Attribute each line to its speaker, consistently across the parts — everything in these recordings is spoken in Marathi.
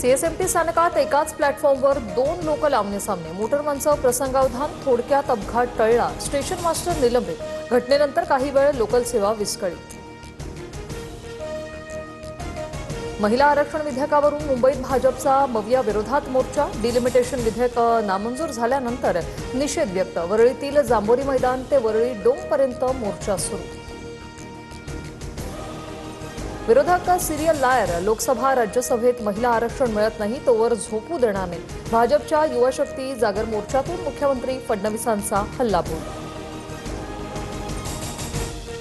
Speaker 1: सीएसएमटी स्थानकात एकाच प्लॅटफॉर्मवर दोन लोकल आमने-सामने. मोटरमनचं प्रसंगावधान, थोडक्यात अपघात टळला. स्टेशन मास्टर निलंबित. घटनेनंतर काही वेळ लोकल सेवा विस्कळीत. महिला आरक्षण विधेयकावरून मुंबईत भाजपचा मविया विरोधात मोर्चा. डिलिमिटेशन विधेयक नामंजूर झाल्यानंतर निषेध व्यक्त. वरळीतील जांभोरी मैदान ते वरळी डोंगपर्यंत मोर्चा सुरू. विरोधक सिरियल लायर. लोकसभा राज्यसभेत महिला आरक्षण मिळत नाही तोवर झोपू देणार नाही. भाजपच्या युवा शक्ती जागर मोर्चातून मुख्यमंत्री फडणवीसांचा हल्लाबोल.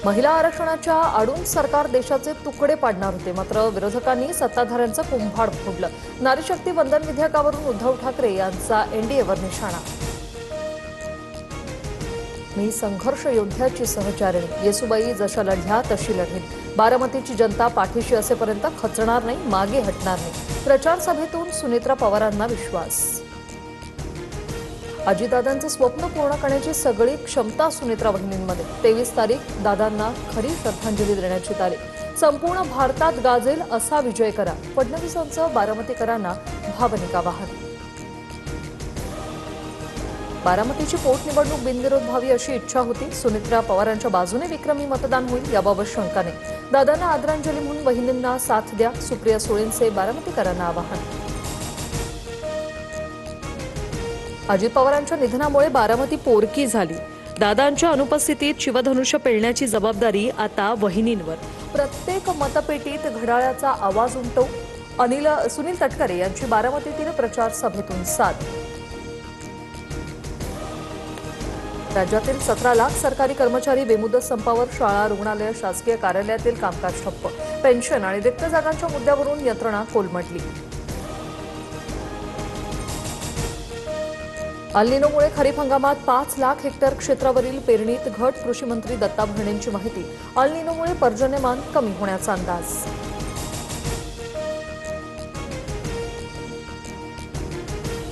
Speaker 1: महिला आरक्षणाच्या आडून सरकार देशाचे तुकडे पाडणार होते, मात्र विरोधकांनी सत्ताधाऱ्यांचं कुंभाड फोडलं. नारी शक्ती वंदन विधेयकावरून उद्धव ठाकरे यांचा एनडीएवर निशाणा. मी संघर्ष योद्ध्याची सहचारिणी. येसुबाई जशा लढल्या तशी लढेल. बारामतीची जनता पाठीशी असेपर्यंत खचणार नाही, मागे हटणार नाही. प्रचार सभेतून सुनेत्रा पवारांना विश्वास. अजितदादांचं स्वप्न पूर्ण करण्याची सगळी क्षमता सुनेत्रा वहिनींमध्ये. 23 तारीख दादांना खरी श्रद्धांजली देण्याची तारीख. संपूर्ण भारतात गाजेल असा विजय करा. फडणवीसांचं बारामतीकरांना भावनिक आवाहन. बारामतीची पोटनिवडणूक बिनविरोध व्हावी अशी इच्छा होती. सुनेत्रा पवारांच्या बाजूने विक्रमी मतदान होईल याबाबत शंका नाही. दादांना आदरांजली म्हणून वहिनींना साथ द्या. सुप्रिया सुळेंचे बारामतीकरांना आवाहन. अजित पवारांच्या निधनामुळे बारामती पोरकी झाली. दादांच्या अनुपस्थितीत शिवधनुष्य पेलण्याची जबाबदारी आता वहिनींवर. प्रत्येक मतपेटीत घड्याळाचा आवाज उमटो. सुनील तटकरे यांची बारामतीतील प्रचार सभेतून साद. राज्यातील 17 लाख सरकारी कर्मचारी बेमुदत संपावर. शाळा, रुग्णालय, शासकीय कार्यालयातील कामकाज ठप्प. पेन्शन आणि रिक्त जागांच्या मुद्द्यावरून यंत्रणा कोलमडली. अल निनोमुळे खरीप हंगामात 5 लाख हेक्टर क्षेत्रावरील पेरणीत घट. कृषी मंत्री दत्ता भरणेंची माहिती. अल निनोमुळे पर्जन्यमान कमी होण्याचा अंदाज.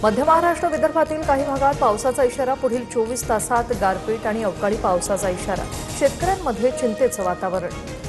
Speaker 1: मध्य महाराष्ट्र, विदर्भातील काही भागात पावसाचा इशारा. पुढील 24 तासात गारपीट आणि अवकाळी पावसाचा इशारा. शेतकऱ्यांमध्ये चिंतेचं वातावरण.